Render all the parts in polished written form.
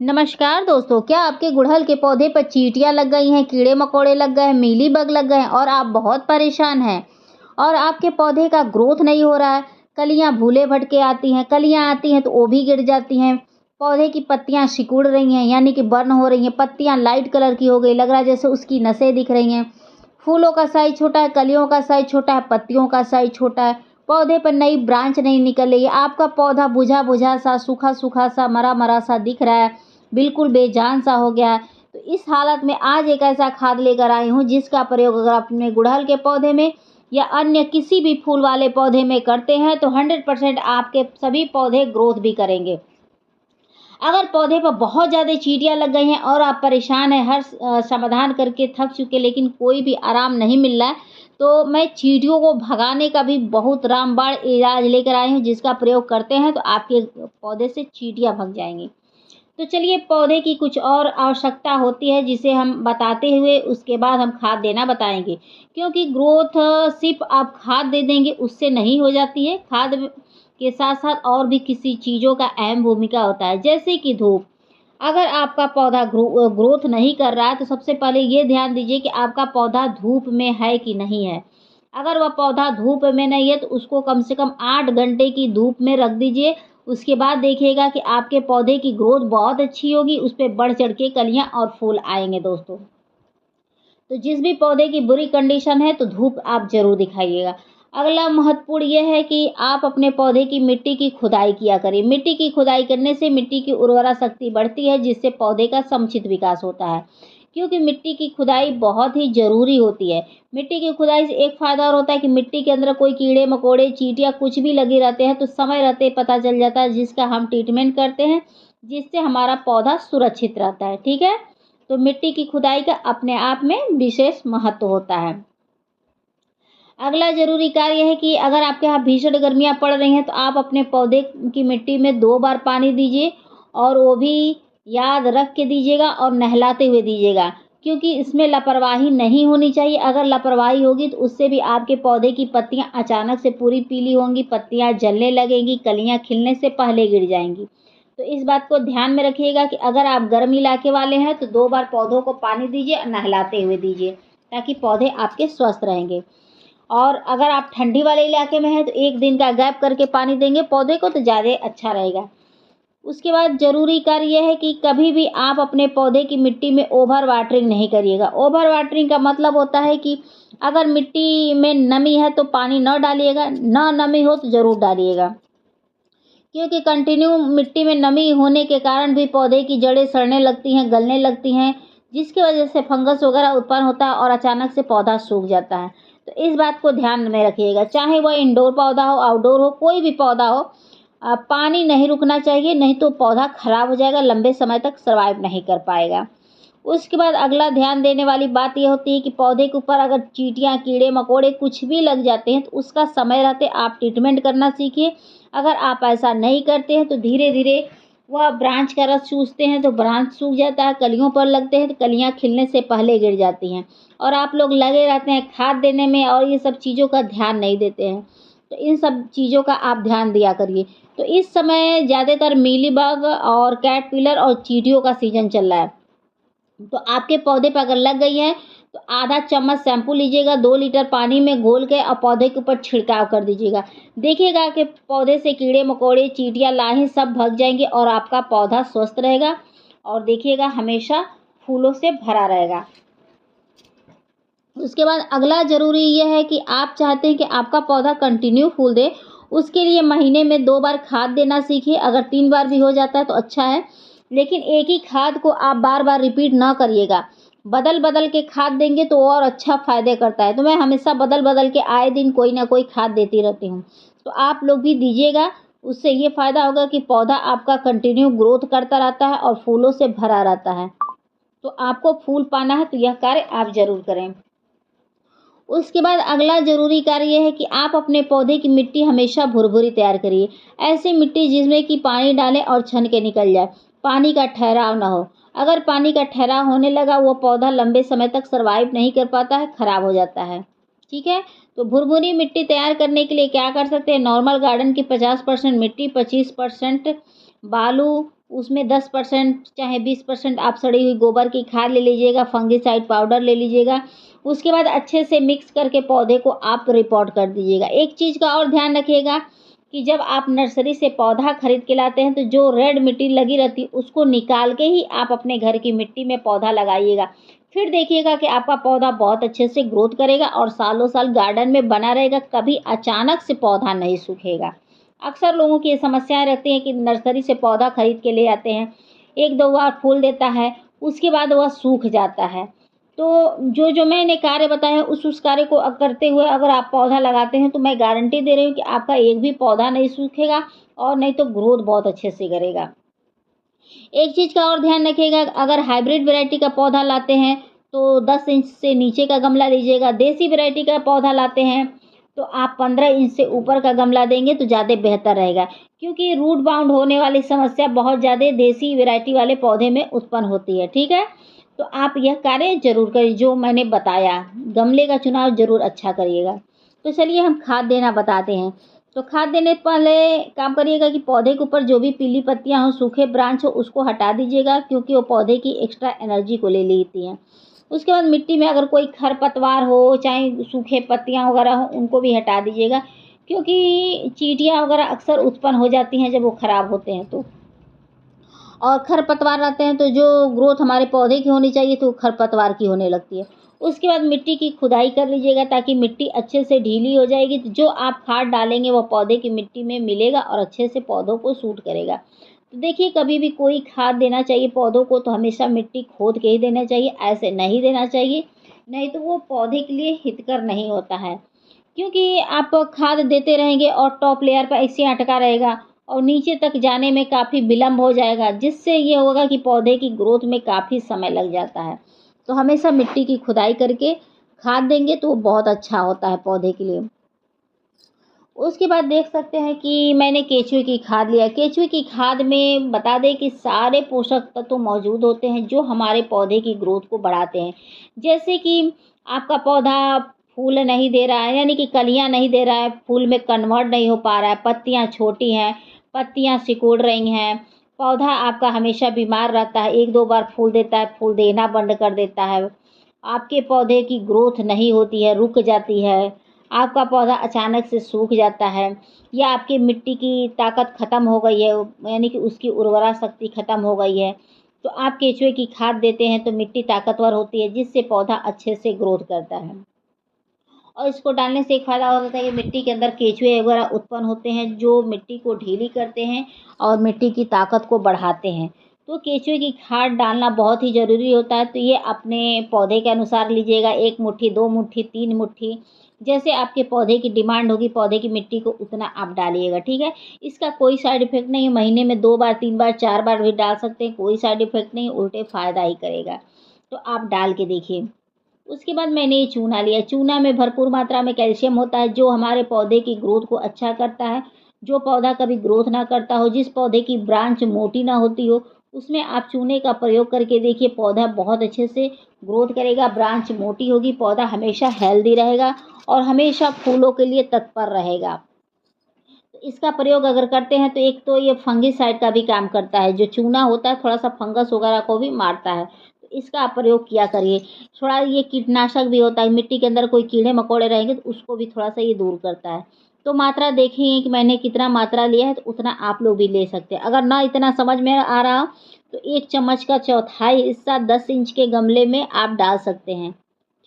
नमस्कार दोस्तों, क्या आपके गुड़हल के पौधे पर चींटियां लग गई हैं, कीड़े मकोड़े लग गए हैं, मीलीबग लग गए हैं और आप बहुत परेशान हैं और आपके पौधे का ग्रोथ नहीं हो रहा है। कलियां भूले भटके आती हैं, कलियां आती हैं तो वो भी गिर जाती हैं। पौधे की पत्तियां सिकुड़ रही हैं, यानी कि बर्न हो रही हैं। पत्तियां लाइट कलर की हो गई, लग रहा है जैसे उसकी नसें दिख रही हैं। फूलों का साइज छोटा है, कलियों का साइज छोटा है, पत्तियों का साइज छोटा है। पौधे पर नई ब्रांच नहीं निकल रही है। आपका पौधा बुझा बुझा सा, सूखा सूखा सा, मरा मरा सा दिख रहा है, बिल्कुल बेजान सा हो गया है। तो इस हालत में आज एक ऐसा खाद लेकर आई हूँ जिसका प्रयोग अगर आप अपने गुड़हल के पौधे में या अन्य किसी भी फूल वाले पौधे में करते हैं तो 100% आपके सभी पौधे ग्रोथ भी करेंगे। अगर पौधे पर बहुत ज़्यादा चींटियां लग गई हैं और आप परेशान हैं, हर समाधान करके थक चुके लेकिन कोई भी आराम नहीं मिल रहा है, तो मैं चींटियों को भगाने का भी बहुत रामबाण इलाज लेकर आई हूँ जिसका प्रयोग करते हैं तो आपके पौधे से चींटियां भग जाएंगी। तो चलिए, पौधे की कुछ और आवश्यकता होती है जिसे हम बताते हुए उसके बाद हम खाद देना बताएंगे, क्योंकि ग्रोथ सिर्फ आप खाद दे देंगे उससे नहीं हो जाती है। खाद के साथ साथ और भी किसी चीज़ों का अहम भूमिका होता है, जैसे कि धूप। अगर आपका पौधा ग्रोथ नहीं कर रहा है तो सबसे पहले ये ध्यान दीजिए कि आपका पौधा धूप में है कि नहीं है। अगर वह पौधा धूप में नहीं है तो उसको कम से कम 8 घंटे की धूप में रख दीजिए। उसके बाद देखिएगा कि आपके पौधे की ग्रोथ बहुत अच्छी होगी, उस पे बढ़ चढ़ के कलियाँ और फूल आएंगे दोस्तों। तो जिस भी पौधे की बुरी कंडीशन है तो धूप आप ज़रूर दिखाइएगा। अगला महत्वपूर्ण ये है कि आप अपने पौधे की मिट्टी की खुदाई किया करें। मिट्टी की खुदाई करने से मिट्टी की उर्वरा शक्ति बढ़ती है जिससे पौधे का समुचित विकास होता है। क्योंकि मिट्टी की खुदाई बहुत ही ज़रूरी होती है। मिट्टी की खुदाई से एक फ़ायदा और होता है कि मिट्टी के अंदर कोई कीड़े मकोड़े, चींटियाँ कुछ भी लगे रहते हैं तो समय रहते पता चल जाता है, जिसका हम ट्रीटमेंट करते हैं, जिससे हमारा पौधा सुरक्षित रहता है। ठीक है? तो मिट्टी की खुदाई का अपने आप में विशेष महत्व होता है। अगला ज़रूरी कार्य है कि अगर आपके यहाँ भीषण गर्मियाँ पड़ रही हैं तो आप अपने पौधे की मिट्टी में 2 बार पानी दीजिए और वो भी याद रख के दीजिएगा और नहलाते हुए दीजिएगा, क्योंकि इसमें लापरवाही नहीं होनी चाहिए। अगर लापरवाही होगी तो उससे भी आपके पौधे की पत्तियाँ अचानक से पूरी पीली होंगी, पत्तियाँ जलने लगेंगी, कलियाँ खिलने से पहले गिर जाएँगी। तो इस बात को ध्यान में रखिएगा कि अगर आप गर्म इलाके वाले हैं तो 2 बार पौधों को पानी दीजिए और नहलाते हुए दीजिए, ताकि पौधे आपके स्वस्थ रहेंगे। और अगर आप ठंडी वाले इलाके में हैं तो 1 दिन का गैप करके पानी देंगे पौधे को तो ज़्यादा अच्छा रहेगा। उसके बाद ज़रूरी कार्य यह है कि कभी भी आप अपने पौधे की मिट्टी में ओवर वाटरिंग नहीं करिएगा। ओवर वाटरिंग का मतलब होता है कि अगर मिट्टी में नमी है तो पानी न डालिएगा, ना नमी हो तो ज़रूर डालिएगा। क्योंकि कंटिन्यू मिट्टी में नमी होने के कारण भी पौधे की जड़ें सड़ने लगती हैं, गलने लगती हैं, जिसकी वजह से फंगस वगैरह उत्पन्न होता है और अचानक से पौधा सूख जाता है। तो इस बात को ध्यान में रखिएगा, चाहे वह इंडोर पौधा हो, आउटडोर हो, कोई भी पौधा हो, पानी नहीं रुकना चाहिए, नहीं तो पौधा खराब हो जाएगा, लंबे समय तक सर्वाइव नहीं कर पाएगा। उसके बाद अगला ध्यान देने वाली बात ये होती है कि पौधे के ऊपर अगर चींटियाँ, कीड़े मकोड़े कुछ भी लग जाते हैं तो उसका समय रहते आप ट्रीटमेंट करना सीखिए। अगर आप ऐसा नहीं करते हैं तो धीरे धीरे वह ब्रांच का रस चूसते हैं तो ब्रांच सूख जाता है, कलियों पर लगते हैं तो कलियाँ खिलने से पहले गिर जाती हैं और आप लोग लगे रहते हैं खाद देने में और ये सब चीज़ों का ध्यान नहीं देते हैं। तो इन सब चीज़ों का आप ध्यान दिया करिए। तो इस समय ज़्यादातर मीलीबग और कैटरपिलर और चींटियों का सीजन चल रहा है। तो आपके पौधे पे अगर लग गई है तो आधा चम्मच शैम्पू लीजिएगा, 2 लीटर पानी में घोल के और पौधे के ऊपर छिड़काव कर दीजिएगा। देखिएगा कि पौधे से कीड़े मकोड़े, चींटियाँ, लाही सब भाग जाएंगे और आपका पौधा स्वस्थ रहेगा और देखिएगा हमेशा फूलों से भरा रहेगा। उसके बाद अगला ज़रूरी ये है कि आप चाहते हैं कि आपका पौधा कंटिन्यू फूल दे, उसके लिए महीने में 2 बार खाद देना सीखिए। अगर 3 बार भी हो जाता है तो अच्छा है, लेकिन एक ही खाद को आप बार बार रिपीट ना करिएगा। बदल बदल के खाद देंगे तो और अच्छा फ़ायदे करता है। तो मैं हमेशा बदल बदल के आए दिन कोई ना कोई खाद देती रहती हूँ, तो आप लोग भी दीजिएगा। उससे ये फ़ायदा होगा कि पौधा आपका कंटिन्यू ग्रोथ करता रहता है और फूलों से भरा रहता है। तो आपको फूल पाना है तो यह कार्य आप ज़रूर करें। उसके बाद अगला ज़रूरी कार्य ये है कि आप अपने पौधे की मिट्टी हमेशा भुरभुरी तैयार करिए। ऐसी मिट्टी जिसमें कि पानी डालें और छन के निकल जाए, पानी का ठहराव ना हो। अगर पानी का ठहराव होने लगा वो पौधा लंबे समय तक सर्वाइव नहीं कर पाता है, ख़राब हो जाता है। ठीक है? तो भुरभुरी मिट्टी तैयार करने के लिए क्या कर सकते हैं, नॉर्मल गार्डन की 50% मिट्टी, 25% बालू उसमें 10% चाहे 20% आप सड़ी हुई गोबर की खाद ले लीजिएगा, फंगीसाइड पाउडर ले लीजिएगा। उसके बाद अच्छे से मिक्स करके पौधे को आप रिपोर्ट कर दीजिएगा। एक चीज़ का और ध्यान रखिएगा कि जब आप नर्सरी से पौधा खरीद के लाते हैं तो जो रेड मिट्टी लगी रहती है उसको निकाल के ही आप अपने घर की मिट्टी में पौधा लगाइएगा। फिर देखिएगा कि आपका पौधा बहुत अच्छे से ग्रोथ करेगा और सालों साल गार्डन में बना रहेगा, कभी अचानक से पौधा नहीं सूखेगा। अक्सर लोगों की ये समस्याएं रहती हैं कि नर्सरी से पौधा खरीद के ले आते हैं, एक दो बार फूल देता है, उसके बाद वह सूख जाता है। तो जो मैंने कार्य बताए हैं उस कार्य को करते हुए अगर आप पौधा लगाते हैं तो मैं गारंटी दे रही हूँ कि आपका एक भी पौधा नहीं सूखेगा और नहीं तो ग्रोथ बहुत अच्छे से करेगा। एक चीज़ का और ध्यान रखिएगा, अगर हाइब्रिड वैरायटी का पौधा लाते हैं तो 10 इंच से नीचे का गमला लीजिएगा। देसी वैरायटी का पौधा लाते हैं तो आप 15 इंच से ऊपर का गमला देंगे तो ज़्यादा बेहतर रहेगा, क्योंकि रूट बाउंड होने वाली समस्या बहुत ज़्यादा देसी वैरायटी वाले पौधे में उत्पन्न होती है। ठीक है, तो आप यह कार्य जरूर करिए जो मैंने बताया। गमले का चुनाव जरूर अच्छा करिएगा। तो चलिए हम खाद देना बताते हैं। तो खाद देने पहले काम करिएगा कि पौधे के ऊपर जो भी पीली पत्तियां हो, सूखे ब्रांच हो, उसको हटा दीजिएगा, क्योंकि वो पौधे की एक्स्ट्रा एनर्जी को ले लेती हैं। उसके बाद मिट्टी में अगर कोई खरपतवार हो, चाहे सूखे पत्तियां वगैरह हो, उनको भी हटा दीजिएगा, क्योंकि चींटियां वगैरह अक्सर उत्पन्न हो जाती हैं जब वो खराब होते हैं तो। और खरपतवार रहते हैं तो जो ग्रोथ हमारे पौधे की होनी चाहिए तो खरपतवार की होने लगती है। उसके बाद मिट्टी की खुदाई कर लीजिएगा ताकि मिट्टी अच्छे से ढीली हो जाएगी, तो जो आप खाद डालेंगे वो पौधे की मिट्टी में मिलेगा और अच्छे से पौधों को सूट करेगा। तो देखिए, कभी भी कोई खाद देना चाहिए पौधों को तो हमेशा मिट्टी खोद के ही देना चाहिए, ऐसे नहीं देना चाहिए, नहीं तो वो पौधे के लिए हितकर नहीं होता है। क्योंकि आप खाद देते रहेंगे और टॉप लेयर पर ऐसे अटका रहेगा और नीचे तक जाने में काफ़ी विलम्ब हो जाएगा, जिससे ये होगा कि पौधे की ग्रोथ में काफ़ी समय लग जाता है। तो हमेशा मिट्टी की खुदाई करके खाद देंगे तो वो बहुत अच्छा होता है पौधे के लिए। उसके बाद देख सकते हैं कि मैंने केचुए की खाद लिया। केचुए की खाद में बता दें कि सारे पोषक तत्व मौजूद होते हैं जो हमारे पौधे की ग्रोथ को बढ़ाते हैं। जैसे कि आपका पौधा फूल नहीं दे रहा है, यानी कि कलियां नहीं दे रहा है, फूल में कन्वर्ट नहीं हो पा रहा है, पत्तियां छोटी हैं, पत्तियां सिकुड़ रही हैं, पौधा आपका हमेशा बीमार रहता है, एक दो बार फूल देता है, फूल देना बंद कर देता है, आपके पौधे की ग्रोथ नहीं होती है, रुक जाती है, आपका पौधा अचानक से सूख जाता है, या आपकी मिट्टी की ताकत ख़त्म हो गई है, यानी कि उसकी उर्वरा शक्ति ख़त्म हो गई है, तो आप केचुए की खाद देते हैं तो मिट्टी ताकतवर होती है, जिससे पौधा अच्छे से ग्रोथ करता है। और इसको डालने से एक फ़ायदा और होता है कि मिट्टी के अंदर केचुए वगैरह उत्पन्न होते हैं जो मिट्टी को ढीली करते हैं और मिट्टी की ताकत को बढ़ाते हैं। तो केचुए की खाद डालना बहुत ही ज़रूरी होता है। तो ये अपने पौधे के अनुसार लीजिएगा, 1 मुट्ठी, 2 मुट्ठी, 3 मुट्ठी, जैसे आपके पौधे की डिमांड होगी पौधे की मिट्टी को उतना आप डालिएगा। ठीक है, इसका कोई साइड इफ़ेक्ट नहीं है, महीने में 2 बार, 3 बार, 4 बार भी डाल सकते हैं, कोई साइड इफ़ेक्ट नहीं, उल्टे फ़ायदा ही करेगा। तो आप डाल के देखिए। उसके बाद मैंने ये चूना लिया। चूना में भरपूर मात्रा में कैल्शियम होता है जो हमारे पौधे की ग्रोथ को अच्छा करता है। जो पौधा कभी ग्रोथ ना करता हो, जिस पौधे की ब्रांच मोटी ना होती हो, उसमें आप चूने का प्रयोग करके देखिए, पौधा बहुत अच्छे से ग्रोथ करेगा, ब्रांच मोटी होगी, पौधा हमेशा हेल्दी रहेगा और हमेशा फूलों के लिए तत्पर रहेगा। तो इसका प्रयोग अगर करते हैं तो एक तो ये फंगिसाइड का भी काम करता है, जो चूना होता है थोड़ा सा फंगस वगैरह को भी मारता है, तो इसका आप प्रयोग किया करिए। थोड़ा ये कीटनाशक भी होता है, मिट्टी के अंदर कोई कीड़े मकोड़े रहेंगे तो उसको भी थोड़ा सा ये दूर करता है। तो मात्रा देखिए कि मैंने कितना मात्रा लिया है, तो उतना आप लोग भी ले सकते हैं। अगर ना इतना समझ में आ रहा हो तो 1 चम्मच का चौथाई हिस्सा 10 इंच के गमले में आप डाल सकते हैं।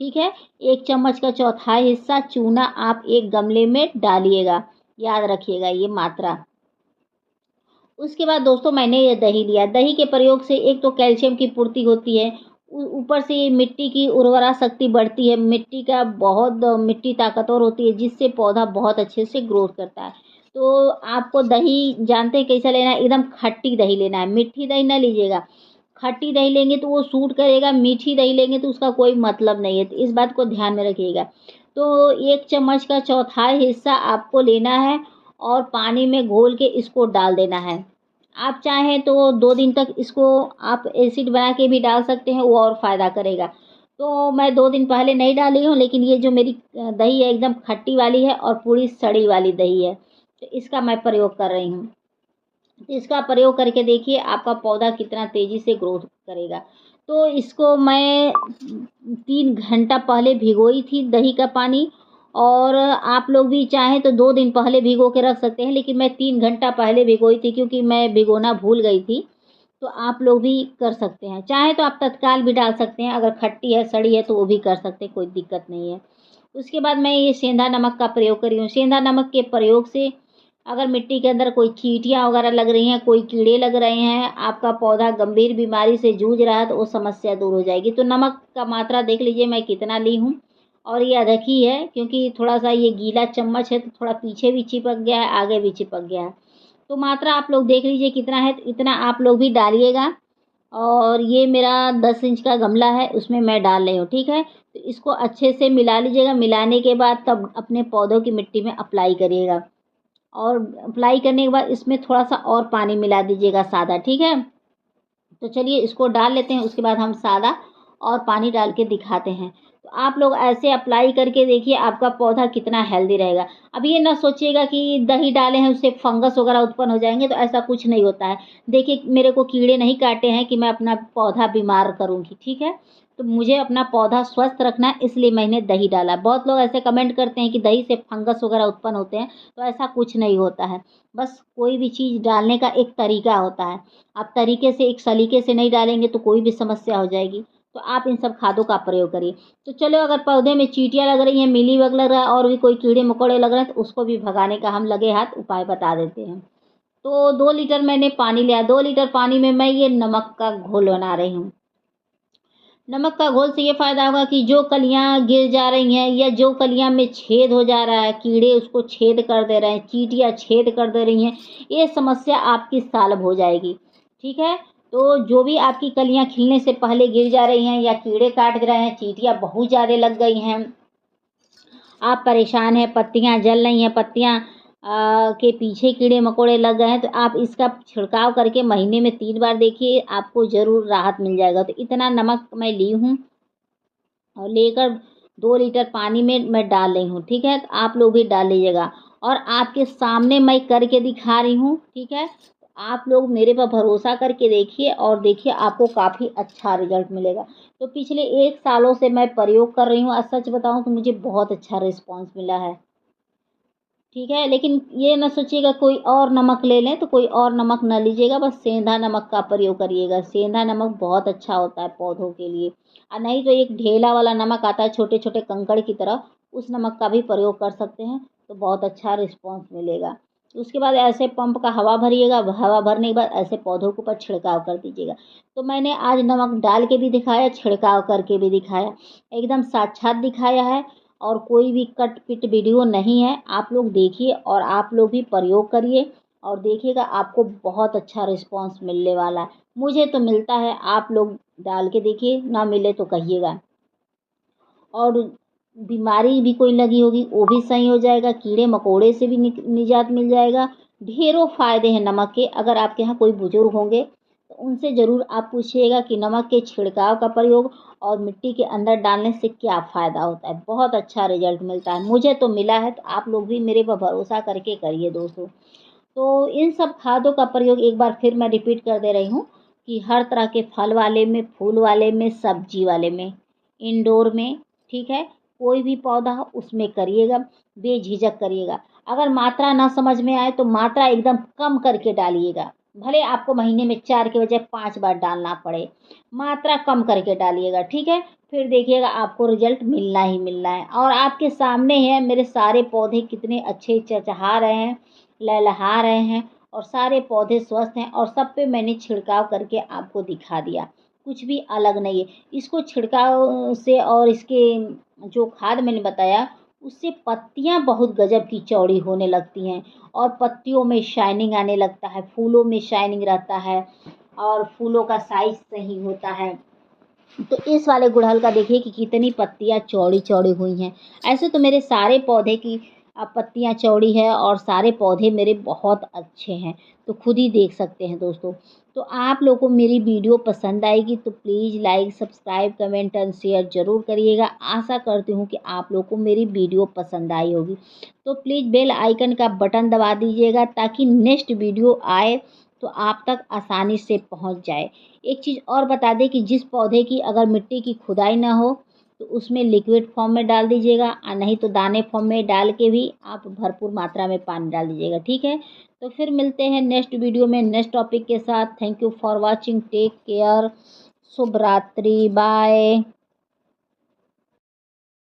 ठीक है, 1 चम्मच का चौथाई हिस्सा चूना आप एक गमले में डालिएगा, याद रखिएगा ये मात्रा। उसके बाद दोस्तों मैंने ये दही लिया। दही के प्रयोग से एक तो कैल्शियम की पूर्ति होती है, ऊपर से ये मिट्टी की उर्वरा शक्ति बढ़ती है, मिट्टी ताकतवर होती है, जिससे पौधा बहुत अच्छे से ग्रोथ करता है। तो आपको दही जानते हैं कैसा लेना है, एकदम खट्टी दही लेना है, मीठी दही ना लीजिएगा। खट्टी दही लेंगे तो वो सूट करेगा, मीठी दही लेंगे तो उसका कोई मतलब नहीं है, तो इस बात को ध्यान में रखिएगा। तो 1 चम्मच का चौथाई हिस्सा आपको लेना है और पानी में घोल के इसको डाल देना है। आप चाहें तो 2 दिन तक इसको आप एसिड बना के भी डाल सकते हैं, वो और फ़ायदा करेगा। तो मैं 2 दिन पहले नहीं डाली हूँ, लेकिन ये जो मेरी दही है एकदम खट्टी वाली है और पूरी सड़ी वाली दही है, तो इसका मैं प्रयोग कर रही हूँ। तो इसका प्रयोग करके देखिए आपका पौधा कितना तेज़ी से ग्रोथ करेगा। तो इसको मैं 3 घंटा पहले भिगोई थी दही का पानी, और आप लोग भी चाहें तो 2 दिन पहले भिगो के रख सकते हैं, लेकिन मैं 3 घंटा पहले भिगोई थी क्योंकि मैं भिगोना भूल गई थी। तो आप लोग भी कर सकते हैं, चाहें तो आप तत्काल भी डाल सकते हैं, अगर खट्टी है, सड़ी है तो वो भी कर सकते हैं, कोई दिक्कत नहीं है। उसके बाद मैं ये सेंधा नमक का प्रयोग कर रही हूँ। सेंधा नमक के प्रयोग से अगर मिट्टी के अंदर कोई चींटियाँ वगैरह लग रही हैं, कोई कीड़े लग रहे हैं, आपका पौधा गंभीर बीमारी से जूझ रहा है, तो वो समस्या दूर हो जाएगी। तो नमक का मात्रा देख लीजिए मैं कितना ली हूँ, और ये अदरक ही है क्योंकि थोड़ा-सा ये गीला चम्मच है तो थोड़ा पीछे भी चिपक गया है, आगे भी चिपक गया है। तो मात्रा आप लोग देख लीजिए कितना है, तो इतना आप लोग भी डालिएगा। और ये मेरा 10 इंच का गमला है, उसमें मैं डाल रही हूँ, ठीक है? तो इसको अच्छे से मिला लीजिएगा, मिलाने के बाद तब अपने पौधों की मिट्टी में अप्लाई करिएगा। और अप्लाई करने के बाद इसमें थोड़ा-सा और पानी मिला दीजिएगा सादा, ठीक है? तो चलिए इसको डाल लेते हैं, उसके बाद हम सादा और पानी डाल के दिखाते हैं। तो आप लोग ऐसे अप्लाई करके देखिए आपका पौधा कितना हेल्दी रहेगा। अब ये ना सोचिएगा कि दही डाले हैं उससे फंगस वगैरह उत्पन्न हो जाएँगे, तो ऐसा कुछ नहीं होता है। देखिए मेरे को कीड़े नहीं काटे हैं कि मैं अपना पौधा बीमार करूँगी, ठीक है? तो मुझे अपना पौधा स्वस्थ रखना है, इसलिए मैंने दही डाला। बहुत लोग ऐसे कमेंट करते हैं कि दही से फंगस वगैरह उत्पन्न होते हैं, तो ऐसा कुछ नहीं होता है। बस कोई भी चीज़ डालने का एक तरीका होता है। आप तरीके से एक सलीके से नहीं डालेंगे तो कोई भी समस्या हो जाएगी। तो आप इन सब खादों का प्रयोग करिए। तो चलो अगर पौधे में चींटियाँ लग रही हैं, मिलीबग लग रहा है और भी कोई कीड़े-मकोड़े लग रहे हैं, तो उसको भी भगाने का हम लगे हाथ उपाय बता देते हैं। तो 2 लीटर मैंने पानी लिया, 2 लीटर पानी में मैं ये नमक का घोल बना रही हूँ। नमक का घोल से ये फ़ायदा होगा कि जो कलियाँ गिर जा रही हैं या जो कलियाँ में छेद हो जा रहा है, कीड़े उसको छेद कर दे रहे हैं, चींटियाँ छेद कर दे रही हैं, ये समस्या आपकी सॉल्व हो जाएगी, ठीक है? तो जो भी आपकी कलियाँ खिलने से पहले गिर जा रही हैं या कीड़े काट रहे हैं, चींटियाँ बहुत ज़्यादा लग गई हैं, आप परेशान हैं, पत्तियाँ जल रही हैं, पत्तियाँ के पीछे कीड़े-मकोड़े लग गए हैं, तो आप इसका छिड़काव करके महीने में 3 बार देखिए, आपको ज़रूर राहत मिल जाएगा। तो इतना नमक मैं ली हूँ और लेकर 2 लीटर पानी में मैं डाल रही हूँ, ठीक है? तो आप लोग भी डाल लीजिएगा, और आपके सामने मैं करके दिखा रही हूँ, ठीक है? तो आप लोग मेरे पर भरोसा करके देखिए और देखिए आपको काफ़ी अच्छा रिज़ल्ट मिलेगा। तो पिछले 1 सालों से मैं प्रयोग कर रही हूँ और सच बताऊँ तो मुझे बहुत अच्छा रिस्पॉन्स मिला है। ठीक है, लेकिन ये ना सोचिएगा कोई और नमक ले लें, तो कोई और नमक ना लीजिएगा, बस सेंधा नमक का प्रयोग करिएगा। सेंधा नमक बहुत अच्छा होता है पौधों के लिए। नहीं तो एक ढेला वाला नमक आता है छोटे-छोटे कंकड़ की तरह, उस नमक का भी प्रयोग कर सकते हैं, तो बहुत अच्छा रिस्पॉन्स मिलेगा। उसके बाद ऐसे पंप का हवा भरिएगा, हवा भरने के बाद ऐसे पौधों के ऊपर छिड़काव कर दीजिएगा। तो मैंने आज नमक डाल के भी दिखाया, छिड़काव करके भी दिखाया, एकदम साक्षात दिखाया है। और कोई भी कट पिट वीडियो नहीं है, आप लोग देखिए और आप लोग भी प्रयोग करिए और देखिएगा आपको बहुत अच्छा रिस्पॉन्स मिलने वाला है। मुझे तो मिलता है, आप लोग डाल के देखिए, ना मिले तो कहिएगा। और बीमारी भी कोई लगी होगी वो भी सही हो जाएगा, कीड़े-मकोड़े से भी निजात मिल जाएगा। ढेरों फ़ायदे हैं नमक के, अगर आपके यहाँ कोई बुज़ुर्ग होंगे, तो उनसे ज़रूर आप पूछिएगा कि नमक के छिड़काव का प्रयोग और मिट्टी के अंदर डालने से क्या फ़ायदा होता है। बहुत अच्छा रिज़ल्ट मिलता है, मुझे तो मिला है, तो आप लोग भी मेरे पर भरोसा करके करिए दोस्तों। तो इन सब खादों का प्रयोग एक बार फिर मैं रिपीट कर दे रही हूँ कि हर तरह के फल वाले में, फूल वाले में, सब्जी वाले में, इंडोर में, ठीक है? कोई भी पौधा हो उसमें करिएगा, बेझिझक करिएगा। अगर मात्रा ना समझ में आए तो मात्रा एकदम कम करके डालिएगा। भले आपको महीने में 4 के बजाय 5 बार डालना पड़े, मात्रा कम करके डालिएगा, ठीक है? फिर देखिएगा आपको रिज़ल्ट मिलना ही मिलना है। और आपके सामने है मेरे सारे पौधे कितने अच्छे चहचहा रहे हैं, लहलहा रहे हैं, और सारे पौधे स्वस्थ हैं, और सब पे मैंने छिड़काव करके आपको दिखा दिया। कुछ भी अलग नहीं है। इसको छिड़काव से और इसके जो खाद मैंने बताया, उससे पत्तियाँ बहुत गज़ब की चौड़ी होने लगती हैं और पत्तियों में शाइनिंग आने लगता है, फूलों में शाइनिंग रहता है और फूलों का साइज़ सही होता है। तो इस वाले गुड़हल का देखिए कि कितनी पत्तियाँ चौड़ी-चौड़ी हुई हैं। ऐसे तो मेरे सारे पौधे की पत्तियाँ चौड़ी है और सारे पौधे मेरे बहुत अच्छे हैं, तो खुद ही देख सकते हैं दोस्तों। तो आप लोगों को मेरी वीडियो पसंद आएगी तो please like, subscribe, comment and share ज़रूर करिएगा। आशा करती हूँ कि आप लोगों को मेरी वीडियो पसंद आई होगी। तो प्लीज़ बेल आइकन का बटन दबा दीजिएगा ताकि नेक्स्ट वीडियो आए तो आप तक आसानी से पहुंच जाए। एक चीज़ और बता दें कि जिस पौधे की अगर मिट्टी की खुदाई ना हो तो उसमें लिक्विड फॉर्म में डाल दीजिएगा, और नहीं तो दाने फॉर्म में डाल के भी आप भरपूर मात्रा में पानी डाल दीजिएगा। ठीक है, तो फिर मिलते हैं नेक्स्ट वीडियो में नेक्स्ट टॉपिक के साथ। Thank you for watching, take care, शुभ रात्रि, बाय।